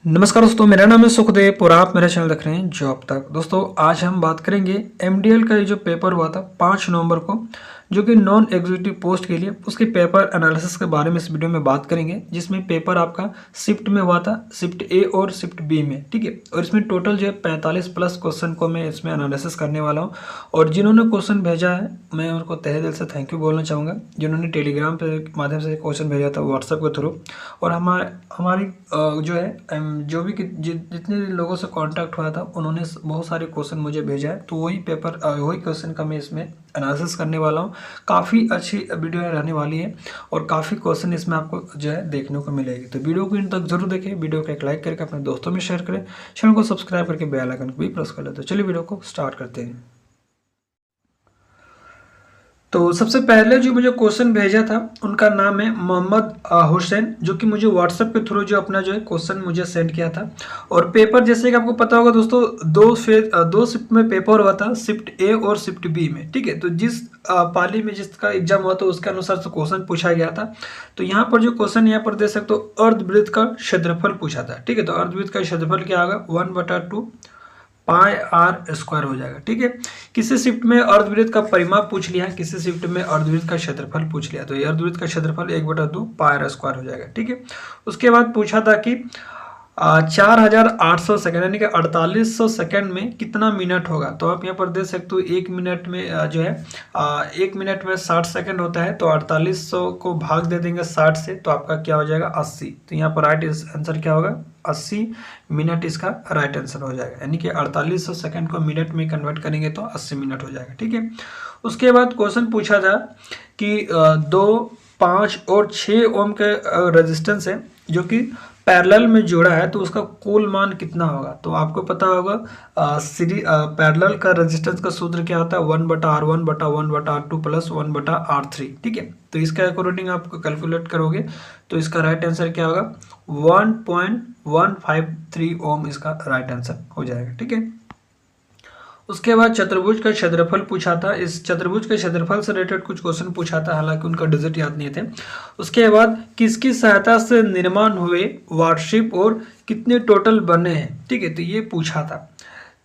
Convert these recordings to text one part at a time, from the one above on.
नमस्कार दोस्तों, मेरा नाम है सुखदेव और आप मेरा चैनल देख रहे हैं जॉब तक। दोस्तों आज हम बात करेंगे एमडीएल का ये जो पेपर हुआ था 5 नवंबर को, जो कि नॉन एग्जीक्यूटिव पोस्ट के लिए, उसके पेपर एनालिसिस के बारे में इस वीडियो में बात करेंगे। जिसमें पेपर आपका शिफ्ट में हुआ था, शिफ्ट ए और शिफ्ट बी में, ठीक है। और इसमें टोटल जो है 45 प्लस क्वेश्चन को मैं इसमें एनालिसिस करने वाला हूँ। और जिन्होंने क्वेश्चन भेजा है मैं उनको तहे दिल से थैंक यू बोलना चाहूँगा, जिन्होंने टेलीग्राम के माध्यम से क्वेश्चन भेजा था व्हाट्सएप के थ्रू। और हमारी जो है जो भी जितने लोगों से कांटेक्ट हुआ था उन्होंने बहुत सारे क्वेश्चन मुझे भेजा है, तो वही क्वेश्चन का मैं इसमें एनालिसिस करने वाला हूँ। काफ़ी अच्छी वीडियो रहने वाली है और काफ़ी क्वेश्चन इसमें आपको जो है देखने को मिलेगी। तो वीडियो को इन तक जरूर देखें, वीडियो को एक लाइक करके अपने दोस्तों में शेयर करें, चैनल को सब्सक्राइब करके बेल आइकन को भी प्रेस कर लें। तो चलिए वीडियो को स्टार्ट करते हैं। तो सबसे पहले जो मुझे क्वेश्चन भेजा था उनका नाम है मोहम्मद हुसैन, जो कि मुझे व्हाट्सएप के थ्रू जो अपना जो है क्वेश्चन मुझे सेंड किया था। और पेपर जैसे कि आपको पता होगा दोस्तों, दो शिफ्ट में पेपर हुआ था, शिफ्ट ए और शिफ्ट बी में, ठीक है। तो जिस पाली में जिसका एग्जाम हुआ था उसके अनुसार से क्वेश्चन पूछा गया था। तो यहाँ पर जो क्वेश्चन यहाँ पर दे सकते हो, अर्धवृत्त का क्षेत्रफल पूछा था, ठीक है। तो अर्धवृत्त का क्षेत्रफल क्या होगा, 1/2 पाई आर स्क्वायर हो जाएगा, ठीक है। किसी शिफ्ट में अर्धवृत्त का परिमाप पूछ लिया, किसी शिफ्ट में अर्धवृत्त का क्षेत्रफल पूछ लिया, तो ये अर्धवृत्त का क्षेत्रफल 1/2 पाई आर स्क्वायर हो जाएगा, ठीक है। उसके बाद पूछा था कि 4800 सेकेंड यानी कि 4800 सेकेंड में कितना मिनट होगा। तो आप यहाँ पर देख सकते हो, एक मिनट में जो है 1 मिनट में 60 सेकेंड होता है, तो 4800 को भाग दे देंगे 60 से, तो आपका क्या हो जाएगा 80। तो यहाँ पर राइट आंसर क्या होगा, 80 मिनट इसका राइट आंसर हो जाएगा। यानी कि 4800 सेकेंड को मिनट में कन्वर्ट करेंगे तो 80 मिनट हो जाएगा, ठीक है। उसके बाद क्वेश्चन पूछा था कि 2, 5 और 6 ओम के रेजिस्टेंस है जो कि पैरेलल में जोड़ा है, तो उसका कुल मान कितना होगा। तो आपको पता होगा पैरेलल का रेजिस्टेंस का सूत्र क्या होता है, 1/R1/1/R2 प्लस 1/R3, ठीक है। तो इसका अकॉर्डिंग आप कैलकुलेट करोगे तो इसका राइट आंसर क्या होगा, 1.153 ओम इसका राइट आंसर हो जाएगा, ठीक है। उसके बाद चतुर्भुज का क्षेत्रफल पूछा था। इस चतुर्भुज के क्षेत्रफल से रिलेटेड कुछ क्वेश्चन पूछा था, हालांकि उनका डिजिट याद नहीं थे। उसके बाद किसकी सहायता से निर्माण हुए वार्शिप और कितने टोटल बने हैं, ठीक है, तो ये पूछा था।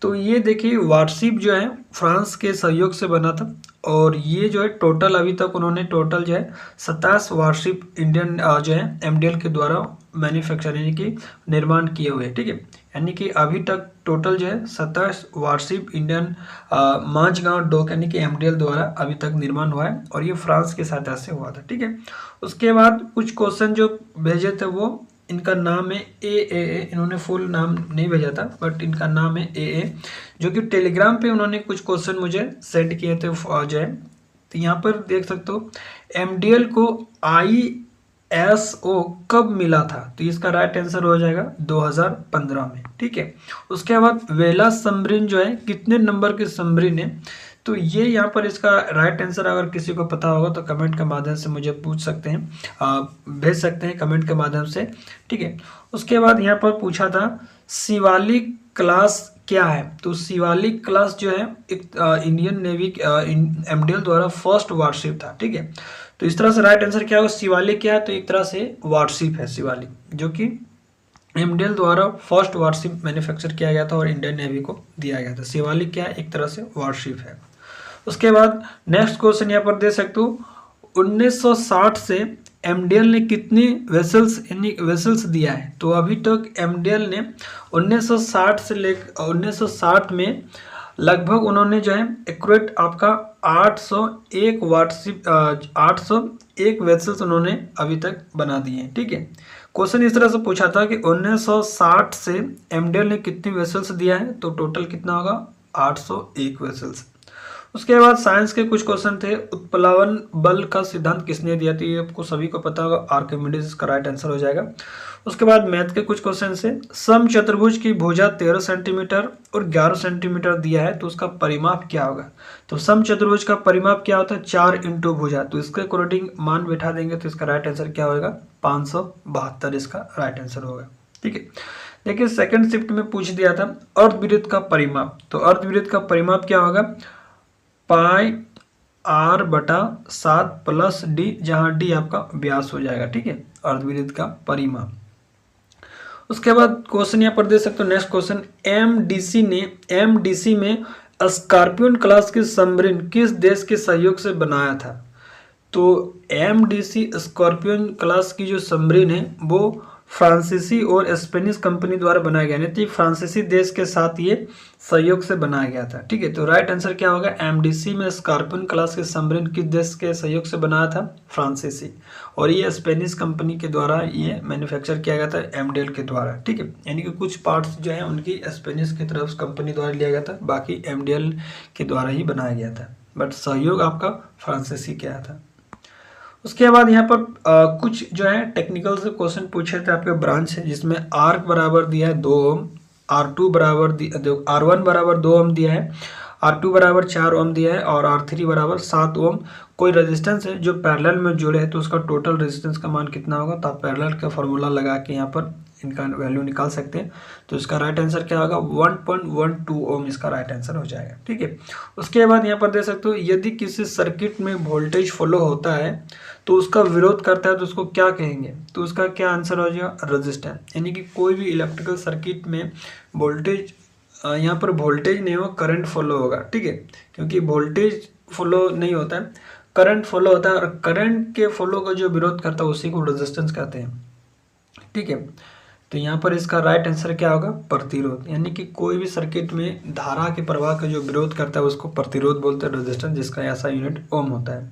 तो ये देखिए वार्शिप जो है फ्रांस के सहयोग से बना था, और ये जो है टोटल अभी तक उन्होंने टोटल जो है 27 वार्शिप इंडियन जो है एमडीएल के द्वारा मैन्युफैक्चर यानी कि निर्माण किए हुए, ठीक है। यानी कि अभी तक टोटल जो है 27 वार्शिप इंडियन मांझगांव डॉक यानी कि एमडीएल द्वारा अभी तक निर्माण हुआ है, और ये फ्रांस की सहायता से हुआ था, ठीक है। उसके बाद कुछ क्वेश्चन जो भेजे थे वो, इनका नाम है ए, इन्होंने फुल नाम नहीं भेजा था बट इनका नाम है ए, जो कि टेलीग्राम पे उन्होंने कुछ क्वेश्चन मुझे सेंड किए थे जो है। तो यहाँ पर देख सकते हो एमडीएल को ISO कब मिला था, तो इसका राइट आंसर हो जाएगा 2015 में, ठीक है। उसके बाद वेला सबमरीन जो है कितने नंबर की सबमरीन है, तो ये यहाँ पर इसका राइट आंसर अगर किसी को पता होगा तो कमेंट के माध्यम से मुझे पूछ सकते हैं, भेज सकते हैं कमेंट के माध्यम से, ठीक है। उसके बाद यहाँ पर पूछा था शिवालिक क्लास क्या है, तो शिवालिक क्लास जो है एक इंडियन नेवी एमडीएल द्वारा फर्स्ट वारशिप था, ठीक है। तो इस तरह से राइट आंसर क्या होगा, शिवालिक क्या है, तो एक तरह से वारशिप है शिवालिक, जो कि एमडीएल द्वारा फर्स्ट वारशिप मैन्युफैक्चर किया गया था और इंडियन नेवी को दिया गया था। शिवालिक क्या है, एक तरह से वारशिप है। उसके बाद नेक्स्ट क्वेश्चन यहाँ पर दे सकते हो, 1960 से एमडीएल ने कितनी वेसल्स दिया है। तो अभी तक एमडीएल ने 1960 से लेकर 1960 में लगभग उन्होंने जो है एक्यूरेट आपका 801 वाटशिप 801 वेसल्स उन्होंने अभी तक बना दिए हैं, ठीक है। क्वेश्चन इस तरह से पूछा था कि 1960 से एमडीएल ने कितनी वेसल्स दिया है, तो टोटल कितना होगा 801 वेसल्स। उसके बाद साइंस के कुछ क्वेश्चन थे, उत्प्लावन बल का सिद्धांत किसने दिया था, ये आपको सभी को पता होगा, आर्किमिडीज इसका राइट आंसर हो जाएगा। उसके बाद मैथ के कुछ क्वेश्चन से, सम चतुर्भुज की भुजा 13 सेंटीमीटर और 11 सेंटीमीटर दिया है, तो उसका परिमाप क्या होगा। तो सम चतुर्भुज का परिमाप क्या होता है, 4 इंटू भुजा, तो इसके अकॉर्डिंग मान बैठा देंगे तो इसका राइट आंसर क्या होगा, 572 इसका राइट आंसर होगा, ठीक है। देखिए सेकंड शिफ्ट में पूछ दिया था अर्धवृत्त का परिमाप, तो अर्धवृत्त का परिमाप क्या होगा, पाई R/7 प्लस डी, जहाँ डी आपका व्यास हो जाएगा, ठीक है, अर्धवृत्त का परिमाप। उसके बाद क्वेश्चन यहाँ पर दे सकते हो, नेक्स्ट क्वेश्चन, एमडीसी में स्कॉर्पियन क्लास की सबमरीन किस देश के सहयोग से बनाया था? तो एमडीसी स्कॉर्पियन क्लास की जो सबमरीन है वो फ्रांसीसी और स्पेनिश कंपनी द्वारा बनाया गया, नहीं तो फ्रांसीसी देश के साथ ये सहयोग से बनाया गया था। ठीक है, तो राइट आंसर क्या होगा? एमडीसी में स्कॉर्पियन क्लास की सबमरीन किस देश के सहयोग से बनाया था? फ्रांसीसी। और ये स्पेनिश कंपनी के द्वारा ये मैन्युफैक्चर किया गया था, एमडेल के द्वारा। ठीक है, यानी कि कुछ पार्ट्स जो है उनकी स्पेनिश की तरफ कंपनी द्वारा लिया गया था, बाकी एमडेल के द्वारा ही बनाया गया था, बट सहयोग आपका फ्रांसीसी के आया था। उसके बाद यहाँ पर कुछ जो है टेक्निकल से क्वेश्चन पूछे थे आपके ब्रांच है, जिसमें आर बराबर दिया है 2 ओम, R2 बराबर R1 बराबर 2 ओम दिया है, R2 बराबर 4 ओम दिया है और R3 बराबर 7 ओम कोई रेजिस्टेंस है जो पैरेलल में जुड़े हैं, तो उसका टोटल रेजिस्टेंस का मान कितना होगा? तो आप पैरेलल का फॉर्मूला लगा के यहाँ पर इनका वैल्यू निकाल सकते हैं। तो इसका राइट आंसर क्या होगा? 1.12 ओम इसका राइट आंसर हो जाएगा। ठीक है, उसके बाद यहाँ पर दे सकते हो, यदि किसी सर्किट में वोल्टेज फ्लो होता है तो उसका विरोध करता है तो उसको क्या कहेंगे? तो उसका क्या आंसर हो जाएगा? रेजिस्टेंस। यानी कि कोई भी इलेक्ट्रिकल सर्किट में वोल्टेज, यहाँ पर वोल्टेज नहीं हो, करंट फ्लो होगा। ठीक है, क्योंकि वोल्टेज फ्लो नहीं होता है, करंट फ्लो होता है, और करंट के फ्लो का जो विरोध करता है उसी को रेजिस्टेंस कहते हैं। ठीक है, तो यहाँ पर इसका राइट आंसर क्या होगा? प्रतिरोध। यानी कि कोई भी सर्किट में धारा के प्रवाह का जो विरोध करता है उसको प्रतिरोध बोलते हैं, रेजिस्टेंस, जिसका ऐसा यूनिट ओम होता है।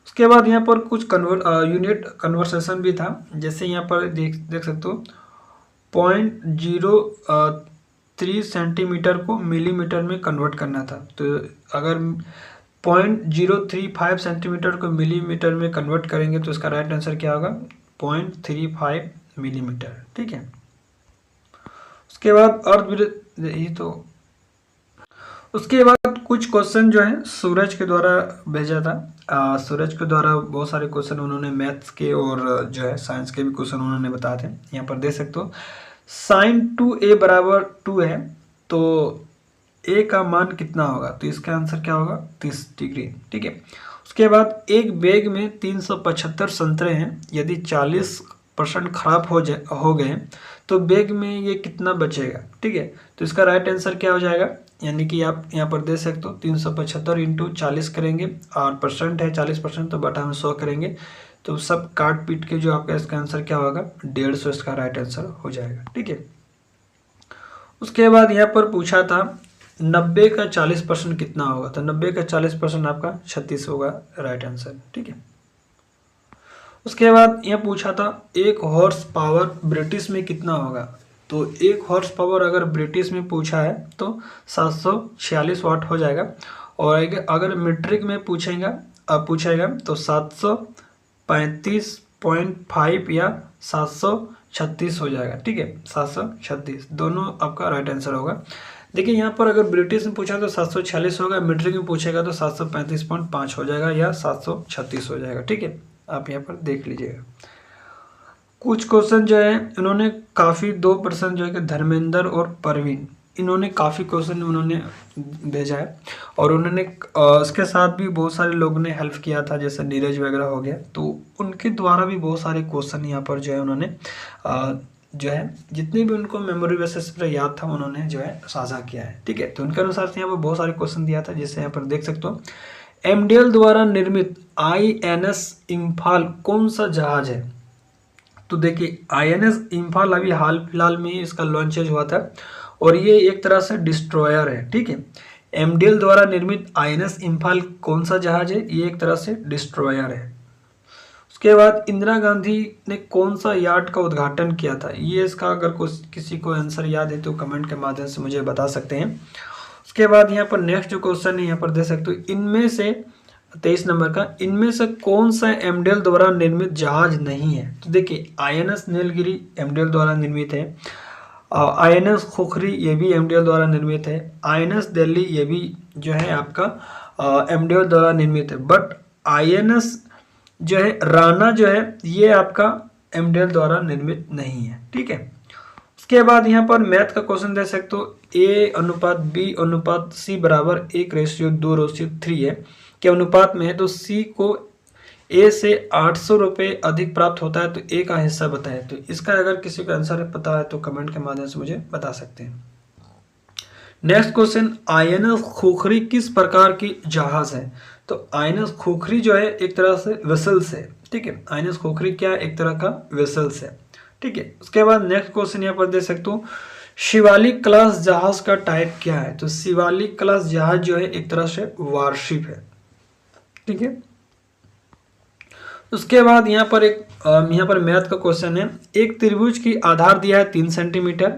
उसके बाद यहाँ पर कुछ यूनिट कन्वर्सेशन भी था, जैसे यहाँ पर देख सकते हो 0.03 सेंटीमीटर को मिलीमीटर में कन्वर्ट करना था। तो अगर 0.035 सेंटीमीटर को मिलीमीटर में कन्वर्ट करेंगे तो इसका राइट आंसर क्या होगा? 0.35 मिलीमीटर। ठीक है, उसके बाद उसके बाद कुछ क्वेश्चन जो है सूरज के द्वारा भेजा था। सूरज के द्वारा बहुत सारे क्वेश्चन उन्होंने मैथ्स के और जो है साइंस के भी क्वेश्चन उन्होंने बताए थे। यहाँ पर देख सकते हो sin 2a बराबर 2 है, तो a का मान कितना होगा? तो इसका आंसर क्या होगा? 30 डिग्री। ठीक है, उसके बाद एक बैग में 375 संतरे हैं, यदि 40% खराब हो गए तो बैग में ये कितना बचेगा? ठीक है, तो इसका राइट आंसर क्या हो जाएगा? यानी कि आप यहाँ पर दे सकते हो 375 इंटू 40 करेंगे, और परसेंट है 40%, तो बटा हम 100 करेंगे, तो सब काट पीट के जो आपका इसका आंसर क्या होगा? 150 इसका राइट आंसर हो जाएगा। ठीक है, उसके बाद यहाँ पर पूछा था 90 का 40% कितना होगा? तो 90 का 40% आपका 36 होगा राइट आंसर। ठीक है, उसके बाद यह पूछा था 1 हॉर्स पावर ब्रिटिश में कितना होगा? तो 1 हॉर्स पावर अगर ब्रिटिश में पूछा है तो 746 वाट हो जाएगा, और अगर मीट्रिक में पूछेगा तो 735.5 या 736 हो जाएगा। ठीक है, 736 दोनों आपका राइट आंसर होगा। देखिए यहाँ पर अगर ब्रिटिश में पूछा तो 746 होगा, मीट्रिक में पूछेगा तो 735.5 हो जाएगा या 736 हो जाएगा। ठीक है, आप यहाँ पर देख लीजिएगा। कुछ क्वेश्चन जो है इन्होंने काफ़ी 2% जो है कि धर्मेंद्र और परवीन, इन्होंने काफ़ी क्वेश्चन उन्होंने भेजा है, और उन्होंने इसके साथ भी बहुत सारे लोगों ने हेल्प किया था, जैसे नीरज वगैरह हो गया, तो उनके द्वारा भी बहुत सारे क्वेश्चन यहाँ पर जो है उन्होंने जो है जितने भी उनको मेमोरी बेसिस पर याद था उन्होंने जो है साझा किया है। ठीक है, तो उनके अनुसार से यहाँ पर बहुत सारे क्वेश्चन दिया था, जैसे यहाँ पर देख सकते हो एमडीएल द्वारा निर्मित INS इम्फाल कौन सा जहाज है? तो देखिए INS इम्फाल अभी हाल फिलहाल में ही इसका लॉन्चेज हुआ था, और ये एक तरह से डिस्ट्रॉयर है। ठीक है, एमडीएल द्वारा निर्मित INS इम्फाल कौन सा जहाज है? ये एक तरह से डिस्ट्रॉयर है। उसके बाद इंदिरा गांधी ने कौन सा यार्ड का उद्घाटन किया था? ये इसका अगर किसी को आंसर याद है तो कमेंट के माध्यम से मुझे बता सकते हैं। उसके बाद यहाँ पर नेक्स्ट जो क्वेश्चन है यहाँ पर दे सकते हो, इनमें से 23 नंबर का, इनमें से कौन सा एमडीएल द्वारा निर्मित जहाज नहीं है? तो देखिए INS नीलगिरी एमडीएल द्वारा निर्मित है, INS खुखरी ये भी एमडीएल द्वारा निर्मित है, INS दिल्ली ये भी जो है आपका एमडीएल द्वारा निर्मित है, बट INS जो है राणा जो है ये आपका एमडीएल द्वारा निर्मित नहीं है। ठीक है, उसके बाद यहाँ पर मैथ का क्वेश्चन दे सकते हो A/B/C बराबर 1:2:3 है के अनुपात में है, तो C को ए से 800 रुपये अधिक प्राप्त होता है तो ए का हिस्सा बताएं। तो इसका अगर किसी को आंसर पता है तो कमेंट के माध्यम से मुझे बता सकते हैं। नेक्स्ट क्वेश्चन, आईएनएस खोखरी किस प्रकार की जहाज है? तो आईएनएस खोखरी जो है एक तरह से वेसल्स है, ठीक है। आईएनएस खोखरी क्या है? एक तरह का वेसल्स है, ठीक है। उसके बाद नेक्स्ट क्वेश्चन यहाँ पर दे सकते हो, शिवालिक क्लास जहाज का टाइप क्या है? तो शिवालिक क्लास जहाज जो है एक तरह से वारशिप है, ठीक है। उसके बाद यहाँ पर मैथ का क्वेश्चन है, एक त्रिभुज की आधार दिया है 3 सेंटीमीटर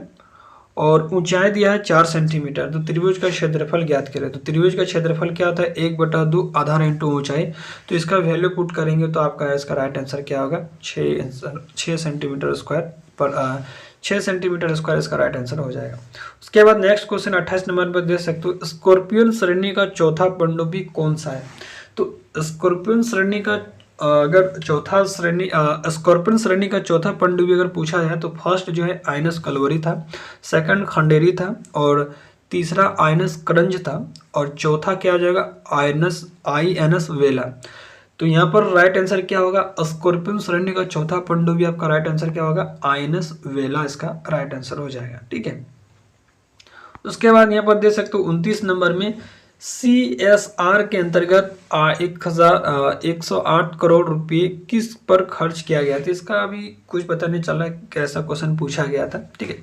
और ऊंचाई दिया है 4 सेंटीमीटर, तो त्रिभुज का क्षेत्रफल ज्ञात करें। तो त्रिभुज का क्षेत्रफल क्या होता है? 1/2 आधार इंटू ऊंचाई। तो इसका वैल्यू पुट करेंगे तो आपका इसका राइट आंसर क्या होगा? 6 सेंटीमीटर स्क्वायर पर 6 सेंटीमीटर स्क्वायर इसका राइट आंसर हो जाएगा। उसके बाद नेक्स्ट क्वेश्चन 28 नंबर पर देख सकते हो, स्कॉर्पियन श्रेणी का चौथा पनडुब्बी कौन सा है? तो स्कॉर्पियन श्रेणी का स्कॉर्पियन श्रेणी का चौथा पनडुब्बी अगर पूछा जाए तो फर्स्ट जो है आइनस कलवरी था, सेकंड खंडेरी था और तीसरा आइनस करंज था और चौथा क्या हो जाएगा? आईएनएस वेला। तो यहाँ पर राइट आंसर क्या होगा? स्कॉर्पियन श्रेणी का चौथा पनडुब्बी आपका राइट आंसर क्या होगा? आईएनएस वेला इसका राइट आंसर हो जाएगा, ठीक है। उसके बाद यहाँ पर देख सकते हो 29 नंबर में, CSR के अंतर्गत 108 करोड़ रुपए किस पर खर्च किया गया था? इसका अभी कुछ पता नहीं चल रहा है, कैसा क्वेश्चन पूछा गया था, ठीक है।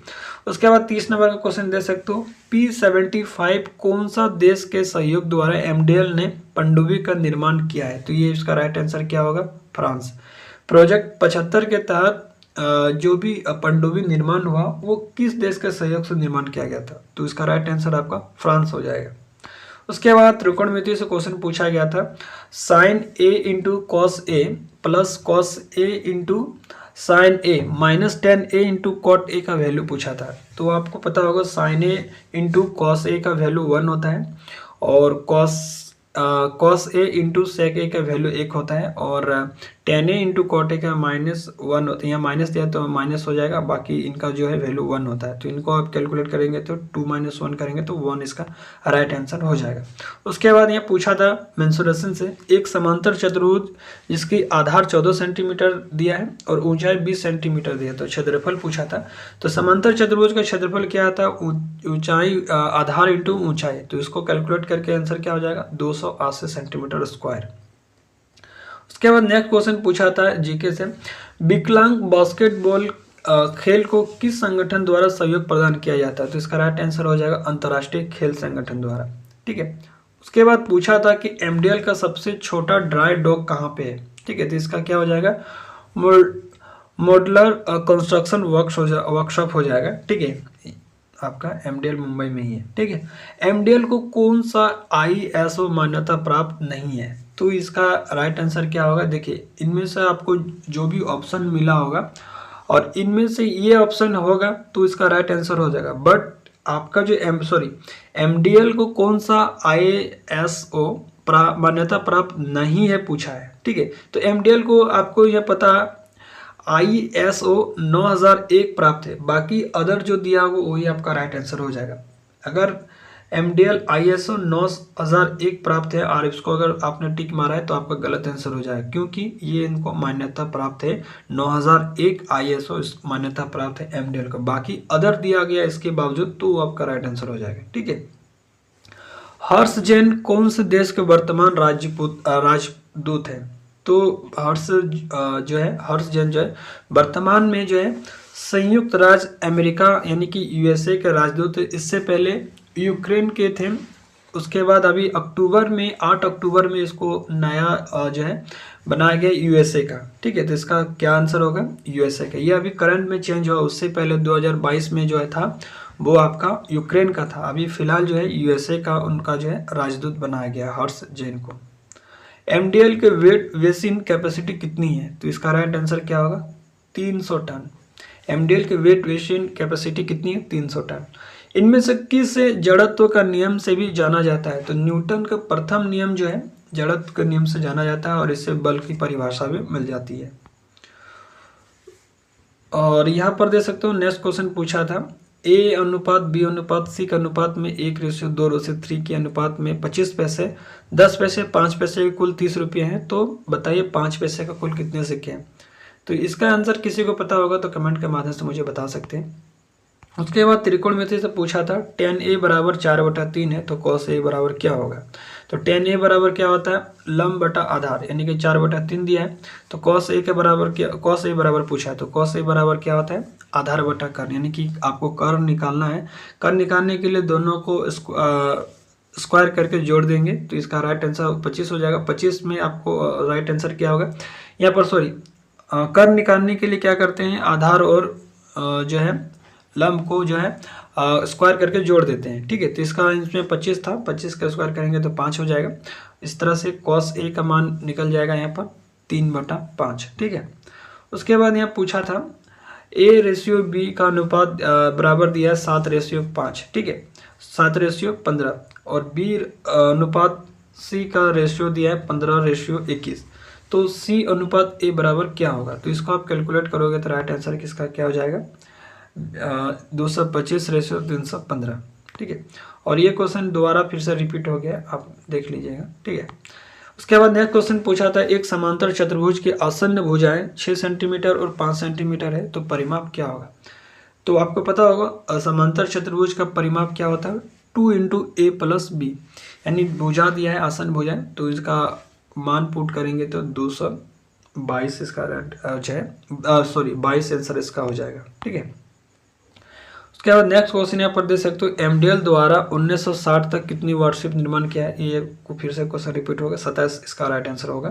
उसके बाद 30 नंबर का क्वेश्चन दे सकते हो, P-75 कौन सा देश के सहयोग द्वारा MDL ने पनडुब्बी का निर्माण किया है? तो ये इसका राइट आंसर क्या होगा? फ्रांस। प्रोजेक्ट 75 के तहत जो भी पनडुब्बी निर्माण हुआ वो किस देश के सहयोग से निर्माण किया गया था? तो इसका राइट आंसर आपका फ्रांस हो जाएगा। उसके बाद त्रिकोणमिति से क्वेश्चन पूछा गया था, sine A into cos A plus cos A into sine A minus tan A into cot A का वैल्यू पूछा था। तो आपको पता होगा sine A into cos A का वैल्यू 1 होता है और कॉस ए इंटू सेक ए का वैल्यू 1 होता है और tan A into cot A का -1 होता है। यहाँ माइनस दिया तो माइनस हो जाएगा, बाकी इनका जो है वैल्यू 1 होता है। तो इनको आप कैलकुलेट करेंगे तो 2 - 1 करेंगे तो 1 इसका राइट आंसर हो जाएगा। उसके बाद ये पूछा था मेंसुरेशन से, एक समांतर चतुर्भुज जिसकी आधार 14 सेंटीमीटर दिया है और ऊंचाई 20 सेंटीमीटर दिया है, तो क्षेत्रफल पूछा था। तो समांतर चतुर्भुज का क्षेत्रफल क्या आता है? ऊंचाई आधार इंटू ऊंचाई, तो इसको कैलकुलेट करके आंसर क्या हो जाएगा? 280 सेंटीमीटर स्क्वायर। उसके बाद नेक्स्ट क्वेश्चन पूछा था जीके से, विकलांग बास्केटबॉल खेल को किस संगठन द्वारा सहयोग प्रदान किया जाता है? तो इसका राइट आंसर हो जाएगा अंतर्राष्ट्रीय खेल संगठन द्वारा, ठीक है। उसके बाद पूछा था कि MDL का सबसे छोटा ड्राई डॉक कहाँ पे है? ठीक है, तो इसका क्या हो जाएगा? मॉडुलर कंस्ट्रक्शन वर्कशॉप हो जाएगा, ठीक है। आपका MDL मुंबई में ही है, ठीक है। MDL को कौन सा ISO मान्यता प्राप्त नहीं है? तो इसका राइट आंसर क्या होगा? देखिए, इनमें से आपको जो भी ऑप्शन मिला होगा और इनमें से ये ऑप्शन होगा तो इसका राइट आंसर हो जाएगा। बट आपका जो MDL को कौन सा ISO मान्यता प्राप्त नहीं है पूछा है, ठीक है। तो MDL को आपको यह पता ISO 9001 प्राप्त है, बाकी अदर जो दिया हो वही आपका राइट आंसर हो जाएगा। अगर MDL ISO 9001 प्राप्त है और इसको अगर आपने टिक मारा है तो आपका गलत आंसर हो जाएगा, क्योंकि ये इनको मान्यता प्राप्त है 9001 ISO मान्यता प्राप्त है MDL को, बाकी अदर दिया गया इसके बावजूद तो आपका राइट आंसर हो जाएगा, ठीक है। हर्ष जैन कौन से देश के वर्तमान राजदूत है? तो हर्ष जैन जो है वर्तमान में जो है संयुक्त राज्य अमेरिका यानी कि USA के राजदूत। इससे पहले यूक्रेन के थे, उसके बाद अभी 8 अक्टूबर में इसको नया जो है बनाया गया USA का, ठीक है। तो इसका क्या आंसर होगा? USA का। ये अभी करंट में चेंज हुआ, उससे पहले 2022 में जो है था वो आपका यूक्रेन का था। अभी फिलहाल जो है USA का उनका जो है राजदूत बनाया गया हर्ष जैन को। MDL के वेट वेसिन कैपेसिटी कितनी है? तो इसका राइट आंसर क्या होगा? 300 टन। MDL के वेट वेसिन कैपेसिटी कितनी है? 300 टन। इनमें से किस जड़त्व का नियम से भी जाना जाता है? तो न्यूटन का प्रथम नियम जो है जड़त्व के नियम से जाना जाता है और इससे बल की परिभाषा भी मिल जाती है। और यहाँ पर देख सकते हो नेक्स्ट क्वेश्चन पूछा था, ए अनुपात बी अनुपात सी के अनुपात में 1:2:3 के अनुपात में 25 पैसे, 10 पैसे, 5 पैसे के कुल 30 रुपये हैं। तो बताइए 5 पैसे का कुल कितने सिक्के हैं। तो इसका आंसर किसी को पता होगा तो कमेंट के माध्यम से मुझे बता सकते हैं। उसके बाद त्रिकोणमिति से पूछा था tan a बराबर 4/3 है तो cos a बराबर क्या होगा। तो tan a बराबर क्या होता है, लंब बटा आधार, यानी कि 4/3 दिया है। तो cos a के बराबर क्या, cos a बराबर पूछा है तो cos a बराबर क्या होता है, आधार बटा कर्ण, यानी कि आपको कर्ण निकालना है। कर्ण निकालने के लिए दोनों को स्क्वायर करके जोड़ देंगे तो इसका राइट आंसर 25 हो जाएगा। 25 में आपको राइट आंसर क्या होगा यहाँ पर, सॉरी कर्ण निकालने के लिए क्या करते हैं, आधार और जो है लंब को जो है स्क्वायर करके जोड़ देते हैं। ठीक है, तो इसका इसमें 25 था, 25 का स्क्वायर करेंगे तो 5 हो जाएगा। इस तरह से cos a का मान निकल जाएगा यहाँ पर 3/5। ठीक है, उसके बाद यहाँ पूछा था a/b का अनुपात बराबर दिया है 7/5। ठीक है, 7/15 और b अनुपात c का रेशियो दिया है 15/21। तो c अनुपात a बराबर क्या होगा। तो इसको आप कैलकुलेट करोगे तो राइट आंसर किसका क्या हो जाएगा, 225/315। ठीक है, और ये क्वेश्चन दोबारा फिर से रिपीट हो गया, आप देख लीजिएगा। ठीक है, उसके बाद नेक्स्ट क्वेश्चन पूछा था एक समांतर चतुर्भुज की आसन्न भुजाएं 6 सेंटीमीटर और 5 सेंटीमीटर है तो परिमाप क्या होगा। तो आपको पता होगा समांतर चतुर्भुज का परिमाप क्या होता है, 2 × a + b, यानी भुजा दिया है आसन्न भुजाएं, तो इसका मान पुट करेंगे तो 222 इसका जो है 22 आंसर इसका हो जाएगा। ठीक है, उसके बाद नेक्स्ट क्वेश्चन यहाँ पर दे सकते हो एमडीएल द्वारा 1960 तक कितनी वाटशिप निर्माण किया है। ये को फिर से क्वेश्चन रिपीट होगा, 27 इसका राइट आंसर होगा।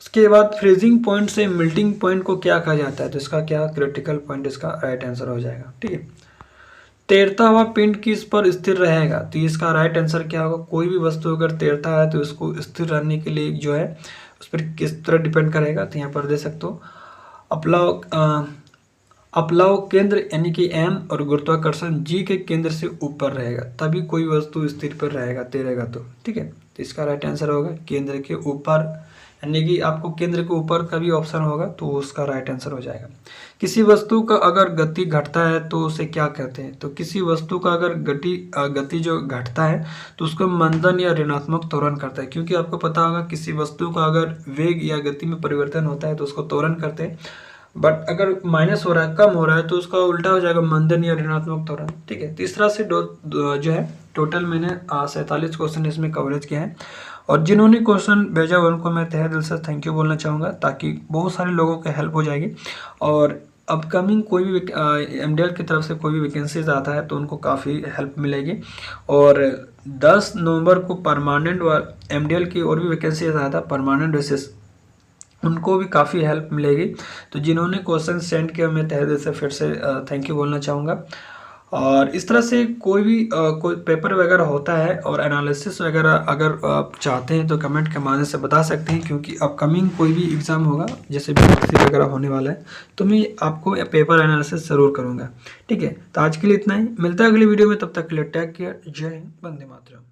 उसके बाद फ्रीजिंग पॉइंट से मेल्टिंग पॉइंट को क्या कहा जाता है, तो इसका क्या क्रिटिकल पॉइंट इसका राइट आंसर हो जाएगा। ठीक है, तैरता हुआ पिंड किस पर स्थिर रहेगा, तो इसका राइट आंसर क्या होगा, कोई भी वस्तु अगर तैरता है तो इसको स्थिर रहने के लिए जो है उस पर किस तरह डिपेंड करेगा। तो यहाँ पर दे सकते हो अपलाव केंद्र यानी कि M और गुरुत्वाकर्षण G के केंद्र से ऊपर रहेगा, तभी कोई वस्तु स्थिर पर रहेगा तैरेगा तो। ठीक है, तो इसका राइट आंसर होगा केंद्र के ऊपर, यानी कि आपको केंद्र के ऊपर का भी ऑप्शन होगा तो उसका राइट आंसर हो जाएगा। किसी वस्तु का अगर गति घटता है तो उसे क्या कहते हैं, तो किसी वस्तु का अगर गति जो घटता है तो उसको मंदन या ऋणात्मक त्वरण करता है, क्योंकि आपको पता होगा किसी वस्तु का अगर वेग या गति में परिवर्तन होता है तो उसको त्वरण करते हैं, बट अगर माइनस हो रहा है, कम हो रहा है तो उसका उल्टा हो जाएगा मंदन या ऋणात्मक त्वरण। ठीक है, तो इस तरह से जो है टोटल मैंने 47 क्वेश्चन इसमें कवरेज किया है, और जिन्होंने क्वेश्चन भेजा उनको मैं तहे दिल से थैंक यू बोलना चाहूँगा, ताकि बहुत सारे लोगों को हेल्प हो जाएगी। और अपकमिंग कोई भी एमडीएल की तरफ से कोई भी वैकेंसीज आता है तो उनको काफ़ी हेल्प मिलेगी। और 10 नवंबर को परमानेंट एमडीएल की और भी वैकेंसीज आता है परमानेंट बेसिस, उनको भी काफ़ी हेल्प मिलेगी। तो जिन्होंने क्वेश्चन सेंड किया मैं तहे दिल से फिर से थैंक यू बोलना चाहूँगा। और इस तरह से कोई भी कोई पेपर वगैरह होता है और एनालिसिस वगैरह अगर आप चाहते हैं तो कमेंट के माध्यम से बता सकते हैं, क्योंकि अपकमिंग कोई भी एग्ज़ाम होगा जैसे बीपीएससी वगैरह होने वाला है तो मैं आपको पेपर एनालिसिस ज़रूर करूँगा। ठीक है, तो आज के लिए इतना ही, मिलता है अगली वीडियो में, तब तक के लिए टेक केयर, जय हिंद, वंदे मातरम।